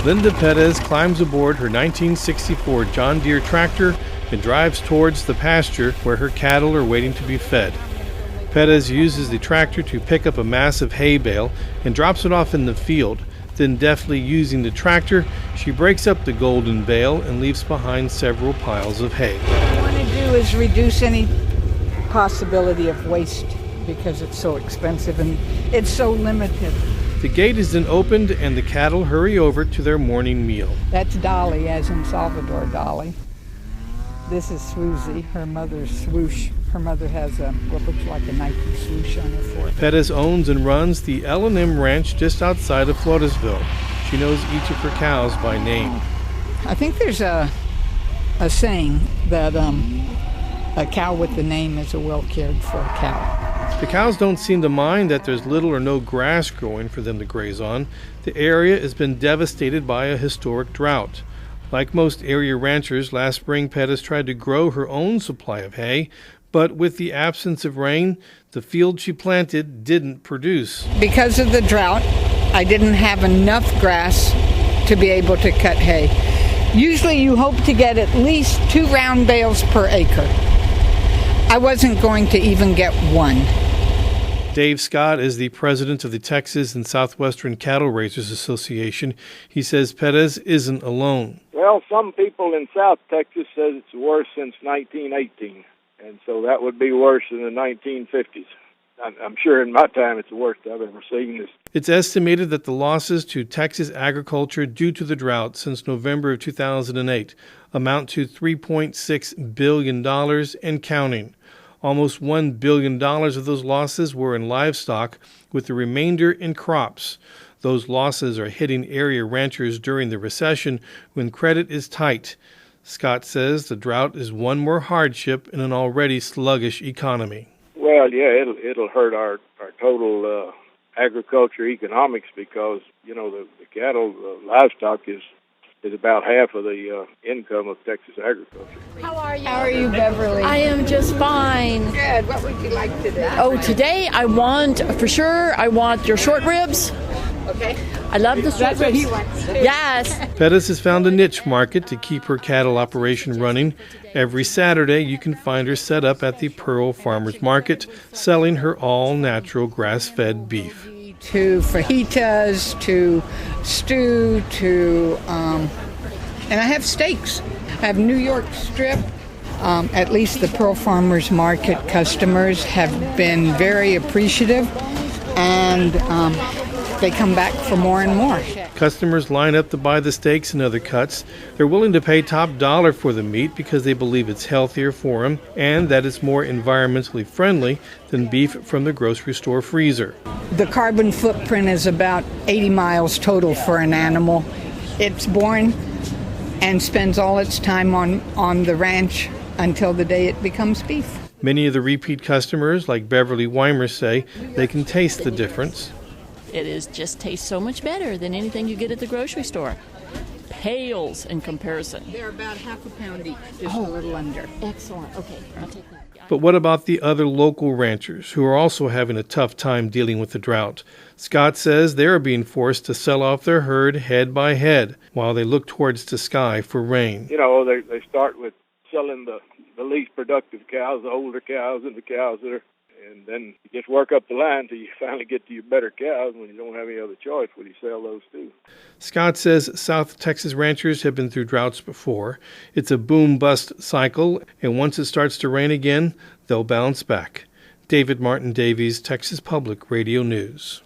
Linda Perez climbs aboard her 1964 John Deere tractor and drives towards the pasture where her cattle are waiting to be fed. Perez uses the tractor to pick up a massive hay bale and drops it off in the field. Then, deftly using the tractor, she breaks up the golden bale and leaves behind several piles of hay. What I want to do is reduce any possibility of waste because it's so expensive and it's so limited. The gate is then opened and the cattle hurry over to their morning meal. That's Dolly, as in Salvador Dali. This is Swoozy, her mother's swoosh. Her mother has what looks like a Nike swoosh on her forehead. Perez owns and runs the L&M Ranch just outside of Floresville. She knows each of her cows by name. I think there's a saying that a cow with the name is a well-cared-for cow. The cows don't seem to mind that there's little or no grass growing for them to graze on. The area has been devastated by a historic drought. Like most area ranchers, last spring Perez tried to grow her own supply of hay, but with the absence of rain, the field she planted didn't produce. Because of the drought, I didn't have enough grass to be able to cut hay. Usually you hope to get at least 2 round bales per acre. I wasn't going to even get one. Dave Scott is the president of the Texas and Southwestern Cattle Raisers Association. He says Perez isn't alone. Well, some people in South Texas says it's worse since 1918, and so that would be worse in the 1950s. I'm sure in my time it's the worst I've ever seen this. It's estimated that the losses to Texas agriculture due to the drought since November of 2008 amount to $3.6 billion and counting. Almost $1 billion of those losses were in livestock, with the remainder in crops. Those losses are hitting area ranchers during the recession when credit is tight. Scott says the drought is one more hardship in an already sluggish economy. Well, yeah, it'll hurt our total agriculture economics because, you know, the cattle, livestock is about half of the income of Texas agriculture. How are you? How are you, Beverly? I am just fine. Good. What would you like today? Oh, today I want your short ribs. Okay. I love the short That's what ribs. he wants. Yes. Perez has found a niche market to keep her cattle operation running. Every Saturday, you can find her set up at the Pearl Farmers Market, selling her all-natural grass-fed beef. To fajitas, to stew, to and I have steaks. I have New York strip. At least the Pearl Farmers Market customers have been very appreciative, and they come back for more and more. Customers line up to buy the steaks and other cuts. They're willing to pay top dollar for the meat because they believe it's healthier for them and that it's more environmentally friendly than beef from the grocery store freezer. The carbon footprint is about 80 miles total for an animal. It's born and spends all its time on the ranch until the day it becomes beef. Many of the repeat customers, like Beverly Weimer, say they can taste the difference. It just tastes so much better than anything you get at the grocery store. Pales in comparison. They're about half a pound each, just a little under. Excellent. Okay, I'll take that. But what about the other local ranchers who are also having a tough time dealing with the drought? Scott says they are being forced to sell off their herd head by head while they look towards the sky for rain. You know, they start with selling the least productive cows, the older cows, and the cows that are, and then you just work up the line till you finally get to your better cows when you don't have any other choice when you sell those too. Scott says South Texas ranchers have been through droughts before. It's a boom-bust cycle, and once it starts to rain again, they'll bounce back. David Martin Davies, Texas Public Radio News.